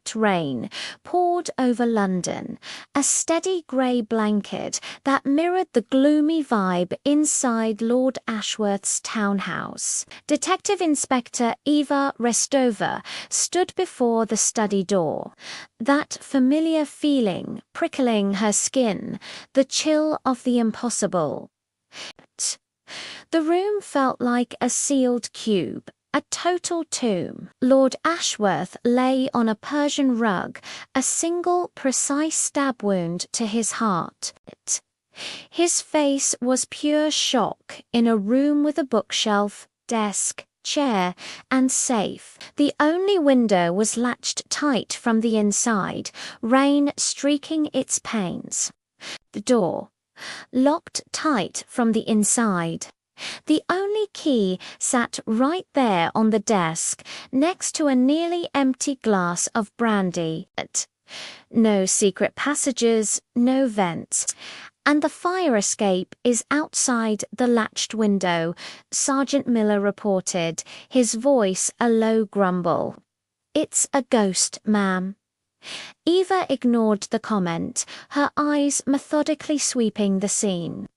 soaked rain poured over London, a steady grey blanket that mirrored the gloomy vibe inside Lord Ashworth's townhouse. Detective Inspector Eva Restova stood before the study door, that familiar feeling prickling her skin, the chill of the impossible. The room felt like a sealed cube, a total tomb. Lord Ashworth lay on a Persian rug, a single precise stab wound to his heart. His face was pure shock in a room with a bookshelf, desk, chair, and safe. The only window was latched tight from the inside, rain streaking its panes. The door, locked tight from the inside. The only key sat right there on the desk, next to a nearly empty glass of brandy. No secret passages, no vents. And the fire escape is outside the latched window, Sergeant Miller reported, his voice a low grumble. "It's a ghost, ma'am." Eva ignored the comment, her eyes methodically sweeping the scene.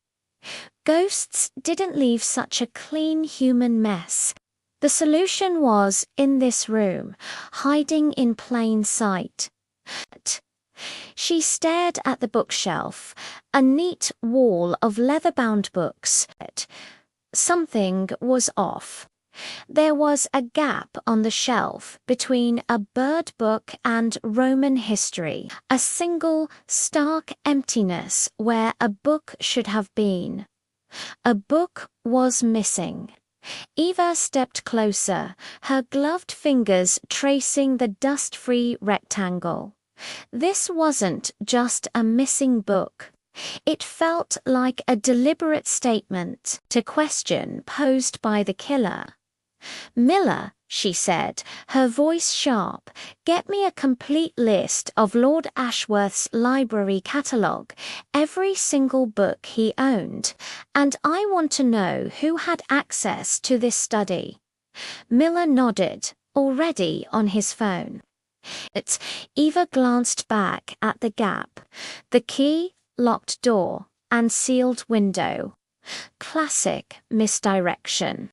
Ghosts didn't leave such a clean human mess. The solution was in this room, hiding in plain sight. She stared at the bookshelf, a neat wall of leather-bound books. Something was off. There was a gap on the shelf between a bird book and Roman history, a single, stark emptiness where a book should have been. A book was missing. Eva stepped closer, her gloved fingers tracing the dust-free rectangle. This wasn't just a missing book. It felt like a deliberate statement to question posed by the killer. "Miller," she said, her voice sharp, "get me a complete list of Lord Ashworth's library catalogue, every single book he owned, and I want to know who had access to this study." Miller nodded, already on his phone. Eva glanced back at the gap, the key, locked door, and sealed window. Classic misdirection.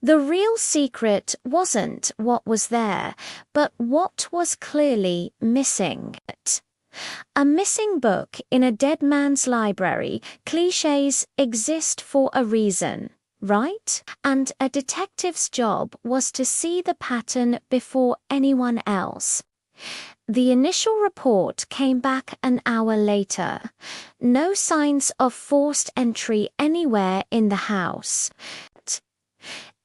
The real secret wasn't what was there, but what was clearly missing. A missing book in a dead man's library, clichés exist for a reason, right? And a detective's job was to see the pattern before anyone else. The initial report came back an hour later. No signs of forced entry anywhere in the house.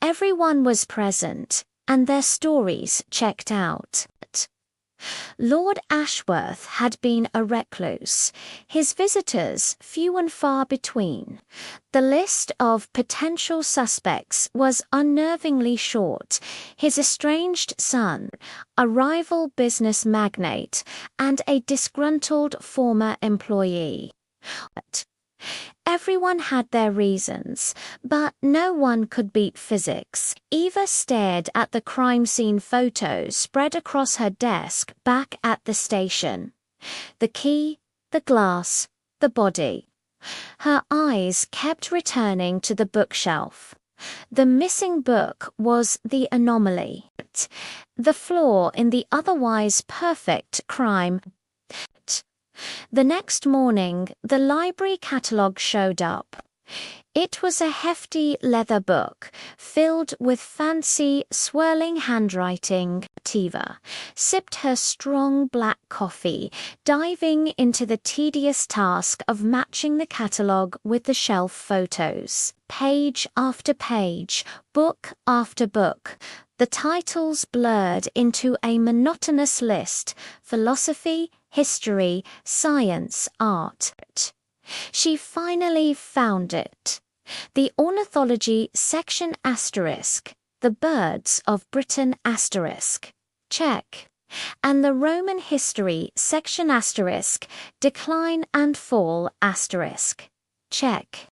Everyone was present, and their stories checked out. Lord Ashworth had been a recluse, his visitors few and far between. The list of potential suspects was unnervingly short: his estranged son, a rival business magnate, and a disgruntled former employee. Everyone had their reasons, but no one could beat physics. Eva stared at the crime scene photos spread across her desk back at the station. The key, the glass, the body. Her eyes kept returning to the bookshelf. The missing book was the anomaly, the flaw in the otherwise perfect crime. The next morning, the library catalogue showed up. It was a hefty leather book, filled with fancy, swirling handwriting. Eva sipped her strong black coffee, diving into the tedious task of matching the catalogue with the shelf photos. Page after page, book after book, the titles blurred into a monotonous list: philosophy, history, science, art. She finally found it. The ornithology section asterisk, the birds of Britain asterisk, check. And the Roman history section asterisk, decline and fall asterisk, check.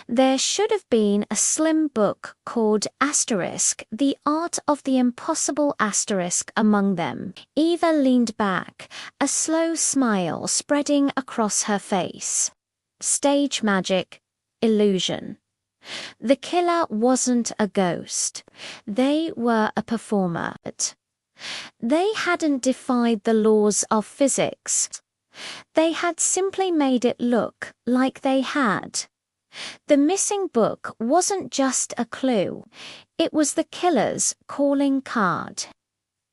There should have been a slim book called Asterisk, The Art of the Impossible Asterisk among them. Eva leaned back, a slow smile spreading across her face. Stage magic, illusion. The killer wasn't a ghost. They were a performer. They hadn't defied the laws of physics. They had simply made it look like they had. The missing book wasn't just a clue, it was the killer's calling card.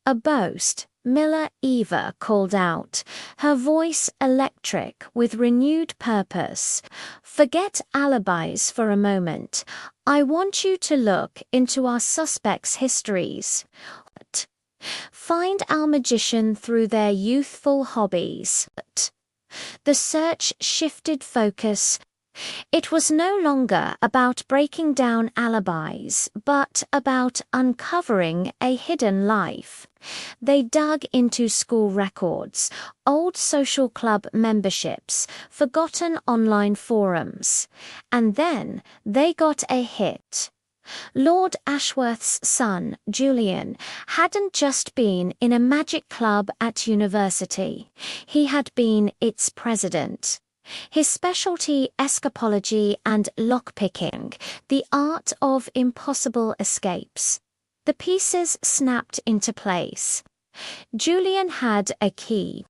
A boast, Miller Eva called out, her voice electric with renewed purpose. Forget alibis for a moment. I want you to look into our suspects' histories. Find our magician through their youthful hobbies. The search shifted focus. It was no longer about breaking down alibis, but about uncovering a hidden life. They dug into school records, old social club memberships, forgotten online forums. And then they got a hit. Lord Ashworth's son, Julian, hadn't just been in a magic club at university. He had been its president. His specialty escapology and lockpicking, the art of impossible escapes. The pieces snapped into place. Julian had a key,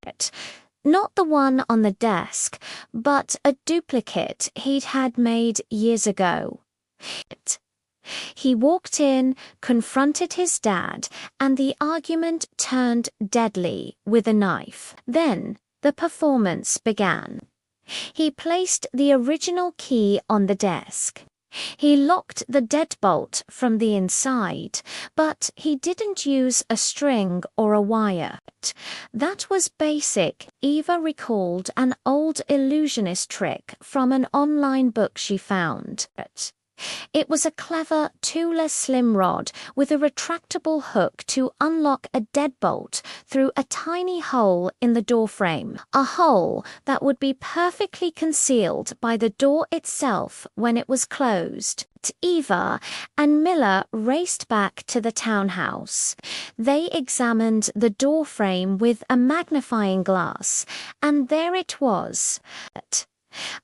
not the one on the desk, but a duplicate he'd had made years ago. He walked in, confronted his dad, and the argument turned deadly with a knife. Then the performance began. He placed the original key on the desk. He locked the deadbolt from the inside, but he didn't use a string or a wire. That was basic. Eva recalled an old illusionist trick from an online book she found. It was a clever toolless slim rod with a retractable hook to unlock a deadbolt through a tiny hole in the doorframe, a hole that would be perfectly concealed by the door itself when it was closed. Eva and Miller raced back to the townhouse. They examined the doorframe with a magnifying glass, and there it was.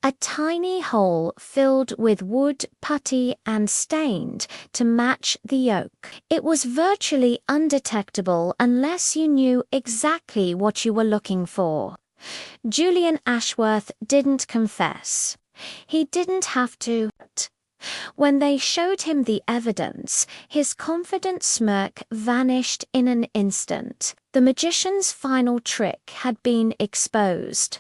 A tiny hole filled with wood, putty, and stained to match the oak. It was virtually undetectable unless you knew exactly what you were looking for. Julian Ashworth didn't confess. He didn't have to. When they showed him the evidence, his confident smirk vanished in an instant. The magician's final trick had been exposed.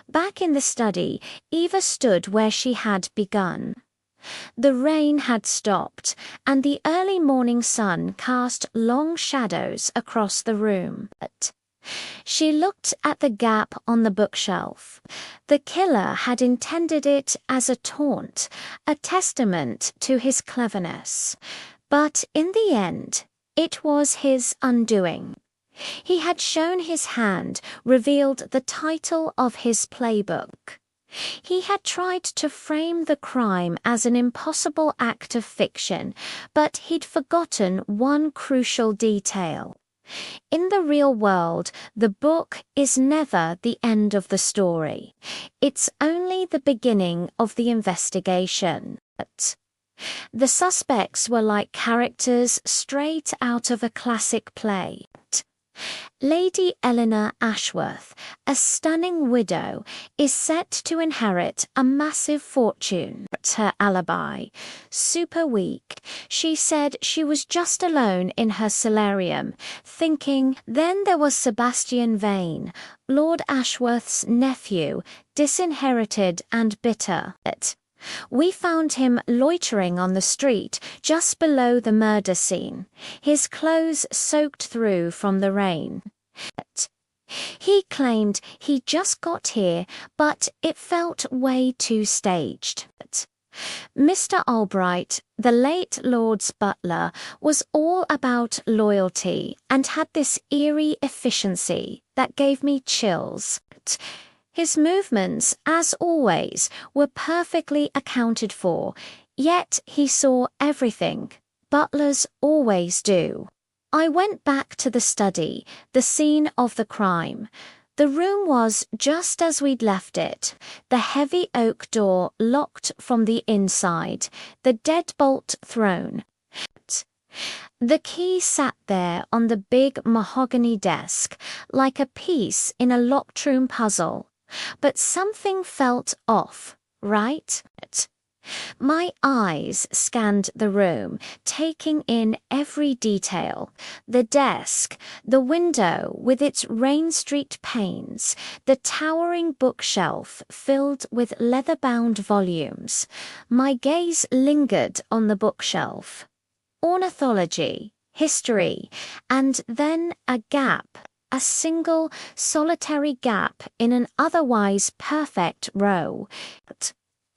Back in the study, Eva stood where she had begun. The rain had stopped, and the early morning sun cast long shadows across the room. She looked at the gap on the bookshelf. The killer had intended it as a taunt, a testament to his cleverness. But in the end, it was his undoing. He had shown his hand, revealed the title of his playbook. He had tried to frame the crime as an impossible act of fiction, but he'd forgotten one crucial detail. In the real world, the book is never the end of the story. It's only the beginning of the investigation. The suspects were like characters straight out of a classic play. Lady Eleanor Ashworth, a stunning widow, is set to inherit a massive fortune. Her alibi, super weak. She said she was just alone in her solarium, thinking. Then there was Sebastian Vane, Lord Ashworth's nephew, disinherited and bitter. We found him loitering on the street just below the murder scene, his clothes soaked through from the rain. He claimed he just got here, but it felt way too staged. Mr. Albright, the late Lord's butler, was all about loyalty and had this eerie efficiency that gave me chills. His movements, as always, were perfectly accounted for, yet he saw everything. Butlers always do. I went back to the study, the scene of the crime. The room was just as we'd left it, the heavy oak door locked from the inside, the deadbolt thrown. The key sat there on the big mahogany desk, like a piece in a locked room puzzle. But something felt off, right? My eyes scanned the room, taking in every detail. The desk, the window with its rain-streaked panes, the towering bookshelf filled with leather-bound volumes. My gaze lingered on the bookshelf. Ornithology, history, and then a gap. A single, solitary gap in an otherwise perfect row.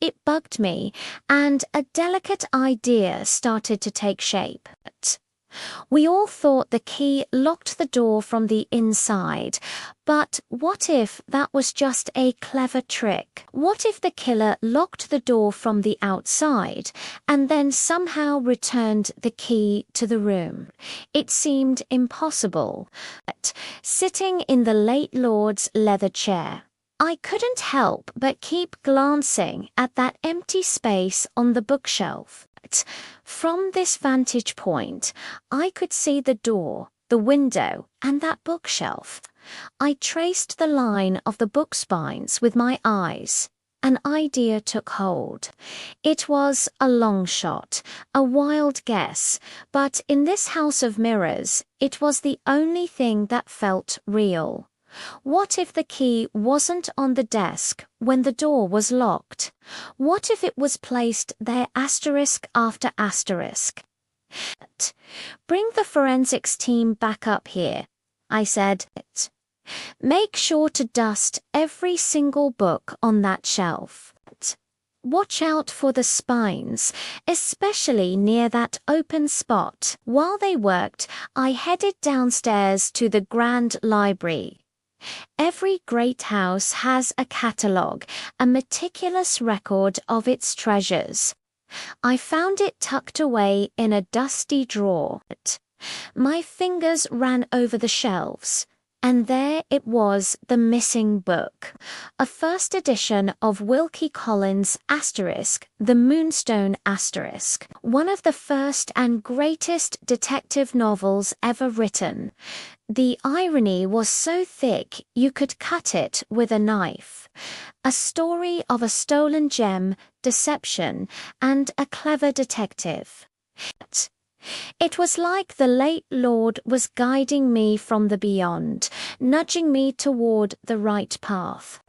It bugged me, and a delicate idea started to take shape. We all thought the key locked the door from the inside, but what if that was just a clever trick? What if the killer locked the door from the outside and then somehow returned the key to the room? It seemed impossible. Sitting in the late lord's leather chair, I couldn't help but keep glancing at that empty space on the bookshelf. From this vantage point, I could see the door, the window, and that bookshelf. I traced the line of the book spines with my eyes. An idea took hold. It was a long shot, a wild guess, but in this house of mirrors, it was the only thing that felt real. What if the key wasn't on the desk when the door was locked? What if it was placed there asterisk after asterisk? Bring the forensics team back up here, I said. Make sure to dust every single book on that shelf. Watch out for the spines, especially near that open spot. While they worked, I headed downstairs to the Grand Library. Every great house has a catalogue, a meticulous record of its treasures. I found it tucked away in a dusty drawer. My fingers ran over the shelves, and there it was, the missing book. A first edition of Wilkie Collins' The Moonstone *, one of the first and greatest detective novels ever written. The irony was so thick you could cut it with a knife. A story of a stolen gem, deception, and a clever detective. It was like the late Lord was guiding me from the beyond, nudging me toward the right path.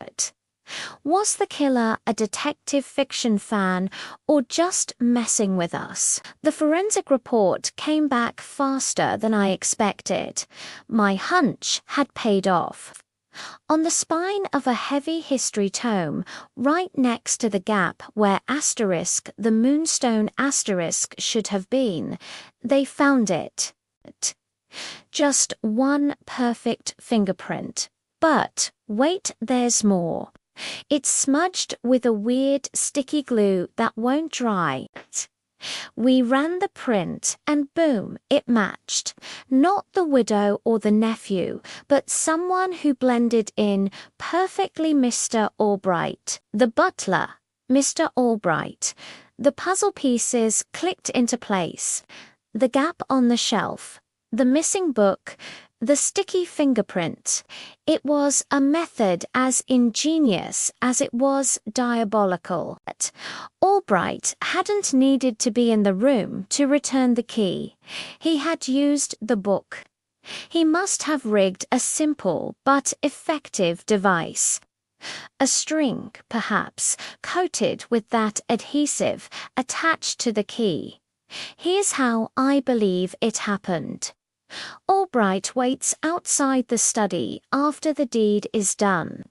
Was the killer a detective fiction fan or just messing with us? The forensic report came back faster than I expected. My hunch had paid off. On the spine of a heavy history tome, right next to the gap where the Moonstone * should have been, they found it. Just one perfect fingerprint. But wait, there's more. It's smudged with a weird sticky glue that won't dry. We ran the print, and boom, it matched. Not the widow or the nephew, but someone who blended in perfectly. Mr. Albright, the butler, Mr. Albright. The puzzle pieces clicked into place. The gap on the shelf, the missing book, the sticky fingerprint. It was a method as ingenious as it was diabolical. Albright hadn't needed to be in the room to return the key. He had used the book. He must have rigged a simple but effective device. A string, perhaps, coated with that adhesive attached to the key. Here's how I believe it happened. Albright waits outside the study after the deed is done.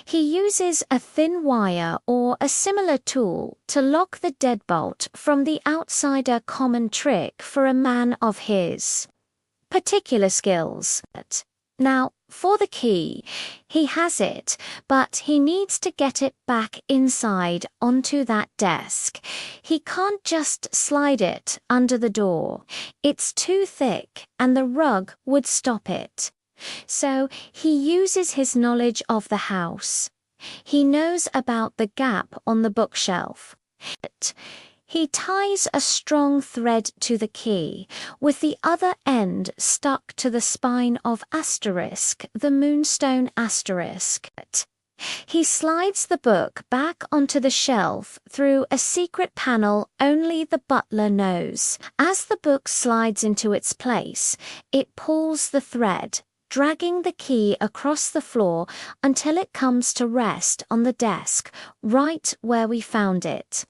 He uses a thin wire or a similar tool to lock the deadbolt from the outside, a common trick for a man of his particular skills. Now, for the key, he has it, but he needs to get it back inside onto that desk. He can't just slide it under the door. It's too thick and the rug would stop it. So he uses his knowledge of the house. He knows about the gap on the bookshelf. He ties a strong thread to the key, with the other end stuck to the spine of asterisk, the moonstone asterisk. He slides the book back onto the shelf through a secret panel only the butler knows. As the book slides into its place, it pulls the thread, dragging the key across the floor until it comes to rest on the desk, right where we found it.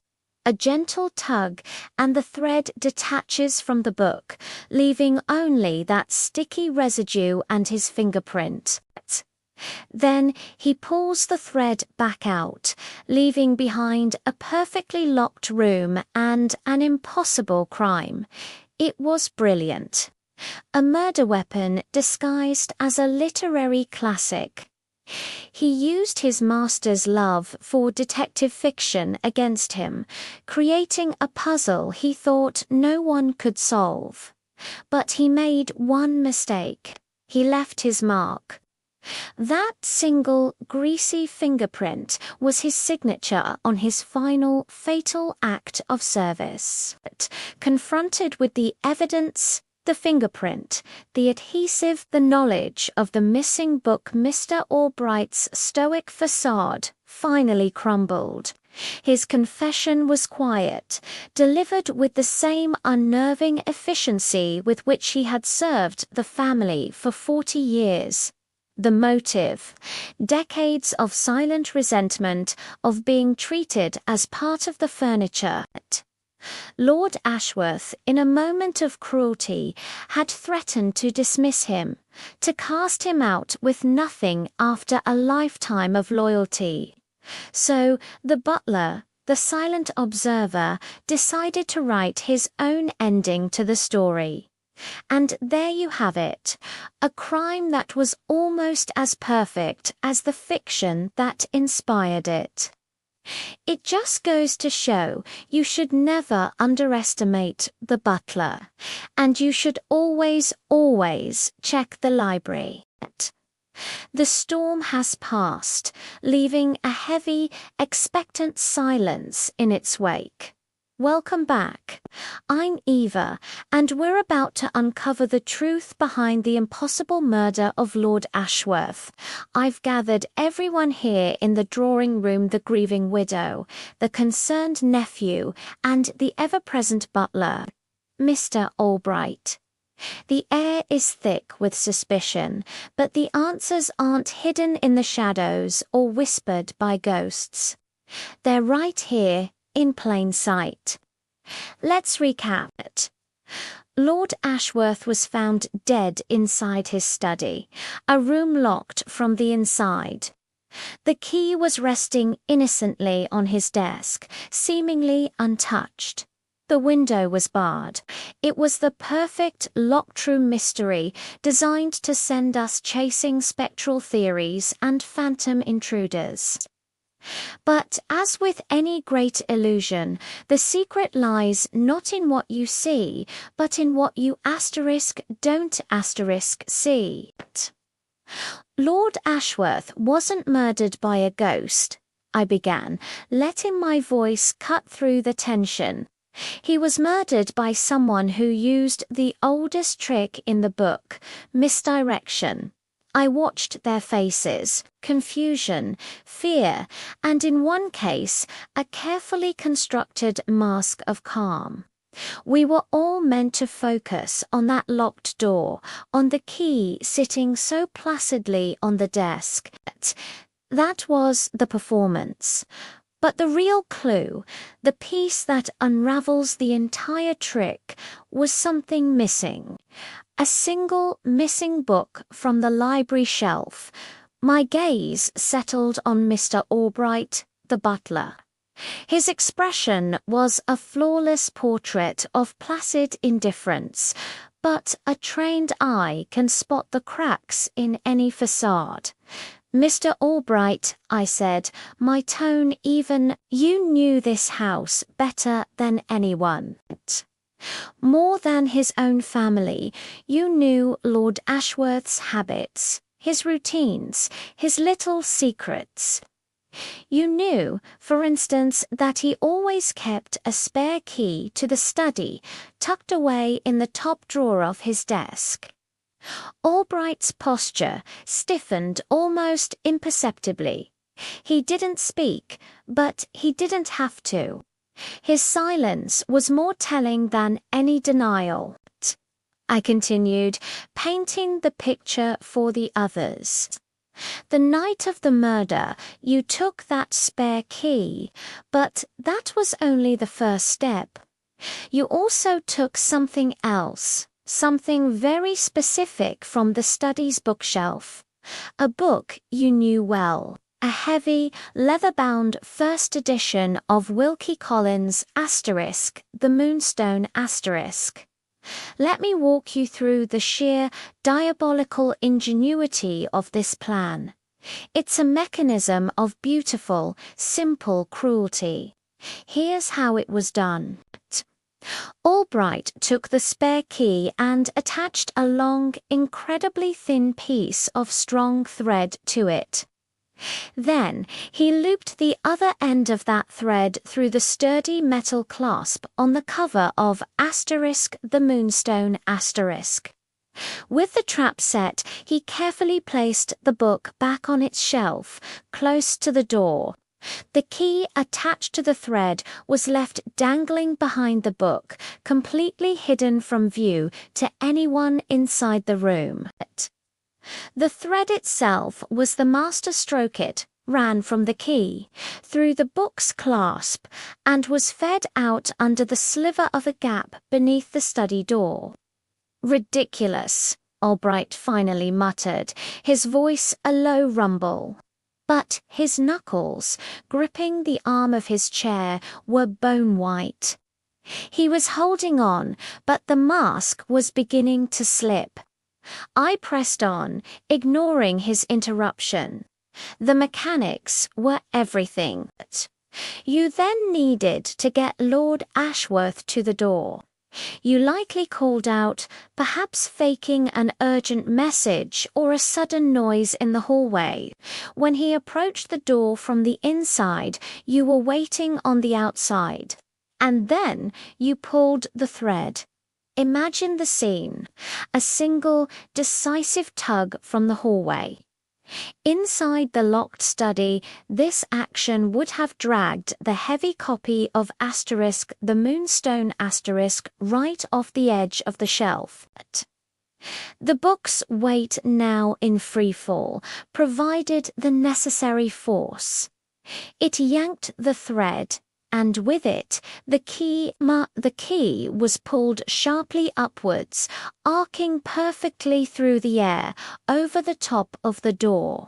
A gentle tug, and the thread detaches from the book, leaving only that sticky residue and his fingerprint. Then he pulls the thread back out, leaving behind a perfectly locked room and an impossible crime. It was brilliant. A murder weapon disguised as a literary classic. He used his master's love for detective fiction against him, creating a puzzle he thought no one could solve. But he made one mistake. He left his mark. That single greasy fingerprint was his signature on his final fatal act of service. But confronted with the evidence, the fingerprint, the adhesive, the knowledge of the missing book, Mr. Albright's stoic facade finally crumbled. His confession was quiet, delivered with the same unnerving efficiency with which he had served the family for 40 years. The motive: decades of silent resentment of being treated as part of the furniture. Lord Ashworth, in a moment of cruelty, had threatened to dismiss him, to cast him out with nothing after a lifetime of loyalty. So the butler, the silent observer, decided to write his own ending to the story. And there you have it, a crime that was almost as perfect as the fiction that inspired it. It just goes to show you should never underestimate the butler, and you should always check the library. The storm has passed, leaving a heavy, expectant silence in its wake. Welcome back. I'm Eva, and we're about to uncover the truth behind the impossible murder of Lord Ashworth. I've gathered everyone here in the drawing room: the grieving widow, the concerned nephew, and the ever-present butler, Mr. Albright. The air is thick with suspicion, but the answers aren't hidden in the shadows or whispered by ghosts. They're right here, in plain sight. Let's recap it. Lord Ashworth was found dead inside his study, a room locked from the inside. The key was resting innocently on his desk, seemingly untouched. The window was barred. It was the perfect locked-room mystery designed to send us chasing spectral theories and phantom intruders. But as with any great illusion, the secret lies not in what you see, but in what you don't see. Lord Ashworth wasn't murdered by a ghost, I began, letting my voice cut through the tension. He was murdered by someone who used the oldest trick in the book, misdirection. I watched their faces, confusion, fear, and in one case, a carefully constructed mask of calm. We were all meant to focus on that locked door, on the key sitting so placidly on the desk. That was the performance. But the real clue, the piece that unravels the entire trick, was something missing. A single missing book from the library shelf. My gaze settled on Mr. Albright, the butler. His expression was a flawless portrait of placid indifference, but a trained eye can spot the cracks in any facade. Mr. Albright, I said, my tone even, you knew this house better than anyone. More than his own family, you knew Lord Ashworth's habits, his routines, his little secrets. You knew, for instance, that he always kept a spare key to the study tucked away in the top drawer of his desk. Albright's posture stiffened almost imperceptibly. He didn't speak, but he didn't have to. His silence was more telling than any denial. I continued, painting the picture for the others. The night of the murder, you took that spare key, but that was only the first step. You also took something else, something very specific from the study's bookshelf. A book you knew well. A heavy, leather-bound first edition of Wilkie Collins' The Moonstone *. Let me walk you through the sheer diabolical ingenuity of this plan. It's a mechanism of beautiful, simple cruelty. Here's how it was done. Albright took the spare key and attached a long, incredibly thin piece of strong thread to it. Then he looped the other end of that thread through the sturdy metal clasp on the cover of The Moonstone *. With the trap set, he carefully placed the book back on its shelf, close to the door. The key attached to the thread was left dangling behind the book, completely hidden from view to anyone inside the room. The thread itself was the master stroke. It ran from the key, through the book's clasp, and was fed out under the sliver of a gap beneath the study door. Ridiculous, Albright finally muttered, his voice a low rumble. But his knuckles, gripping the arm of his chair, were bone-white. He was holding on, but the mask was beginning to slip. I pressed on, ignoring his interruption. The mechanics were everything. You then needed to get Lord Ashworth to the door. You likely called out, perhaps faking an urgent message or a sudden noise in the hallway. When he approached the door from the inside, you were waiting on the outside. And then you pulled the thread. Imagine the scene, a single, decisive tug from the hallway. Inside the locked study, this action would have dragged the heavy copy of The Moonstone * right off the edge of the shelf. The book's weight now in free fall provided the necessary force. It yanked the thread, and with it, the key was pulled sharply upwards, arcing perfectly through the air, over the top of the door.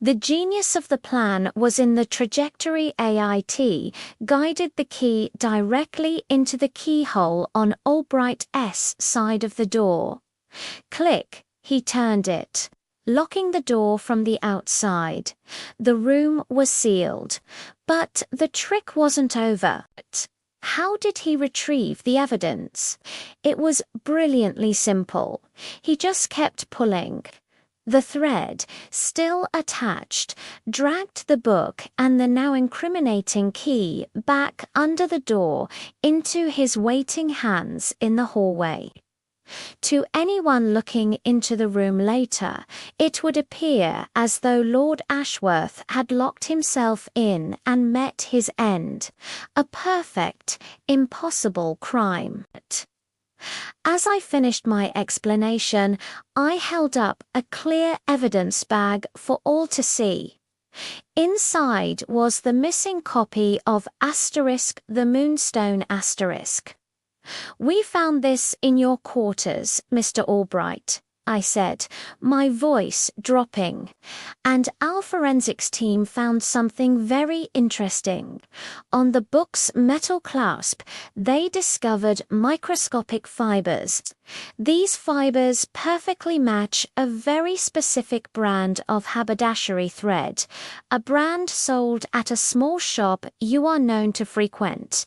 The genius of the plan was in the trajectory AIT guided the key directly into the keyhole on Albright's side of the door. Click, he turned it, locking the door from the outside. The room was sealed. But the trick wasn't over. How did he retrieve the evidence? It was brilliantly simple. He just kept pulling. The thread, still attached, dragged the book and the now incriminating key back under the door into his waiting hands in the hallway. To anyone looking into the room later, it would appear as though Lord Ashworth had locked himself in and met his end. A perfect, impossible crime. As I finished my explanation, I held up a clear evidence bag for all to see. Inside was the missing copy of The Moonstone *. We found this in your quarters, Mr. Albright, I said, my voice dropping. And our forensics team found something very interesting. On the book's metal clasp, they discovered microscopic fibers. These fibers perfectly match a very specific brand of haberdashery thread, a brand sold at a small shop you are known to frequent.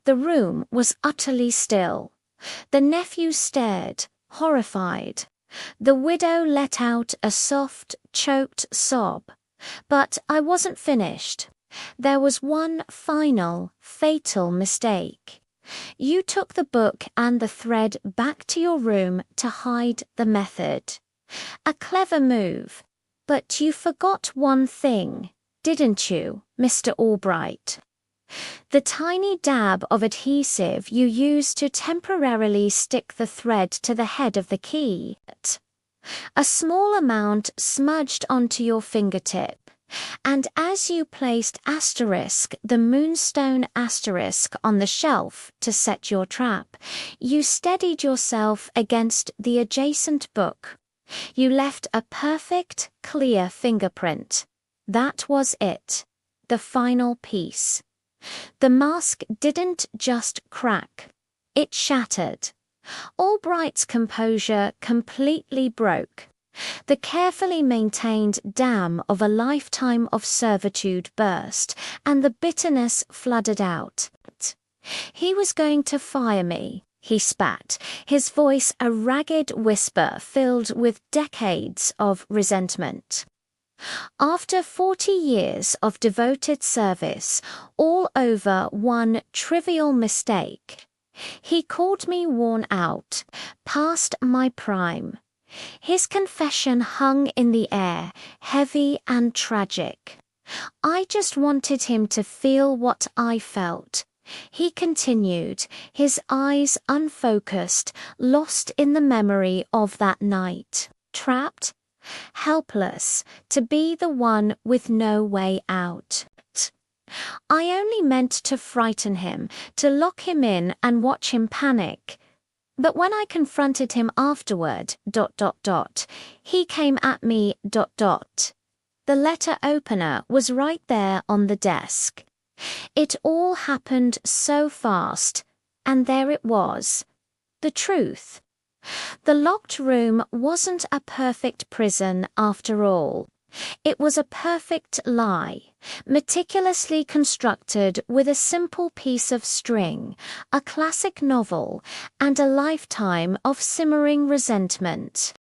The room was utterly still. The nephew stared, horrified. The widow let out a soft, choked sob. But I wasn't finished. There was one final, fatal mistake. You took the book and the thread back to your room to hide the method. A clever move. But you forgot one thing, didn't you, Mr. Albright? The tiny dab of adhesive you used to temporarily stick the thread to the head of the key. A small amount smudged onto your fingertip. And as you placed the moonstone asterisk on the shelf to set your trap, you steadied yourself against the adjacent book. You left a perfect, clear fingerprint. That was it. The final piece. The mask didn't just crack. It shattered. Albright's composure completely broke. The carefully maintained dam of a lifetime of servitude burst, and the bitterness flooded out. He was going to fire me, he spat, his voice a ragged whisper filled with decades of resentment. After 40 years of devoted service, all over one trivial mistake, he called me worn out, past my prime. His confession hung in the air, heavy and tragic. I just wanted him to feel what I felt. He continued, his eyes unfocused, lost in the memory of that night. Trapped, helpless, to be the one with no way out. I only meant to frighten him, to lock him in and watch him panic. But when I confronted him afterward, he came at me, The letter opener was right there on the desk. It all happened so fast, and there it was. The truth. The locked room wasn't a perfect prison after all. It was a perfect lie, meticulously constructed with a simple piece of string, a classic novel, and a lifetime of simmering resentment.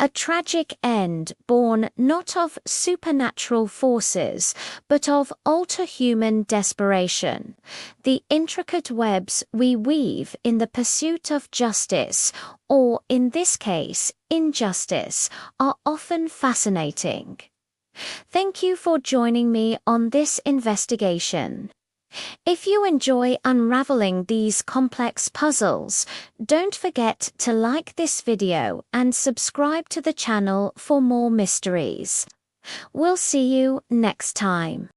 A tragic end born not of supernatural forces, but of ultra-human desperation. The intricate webs we weave in the pursuit of justice, or in this case, injustice, are often fascinating. Thank you for joining me on this investigation. If you enjoy unraveling these complex puzzles, don't forget to like this video and subscribe to the channel for more mysteries. We'll see you next time.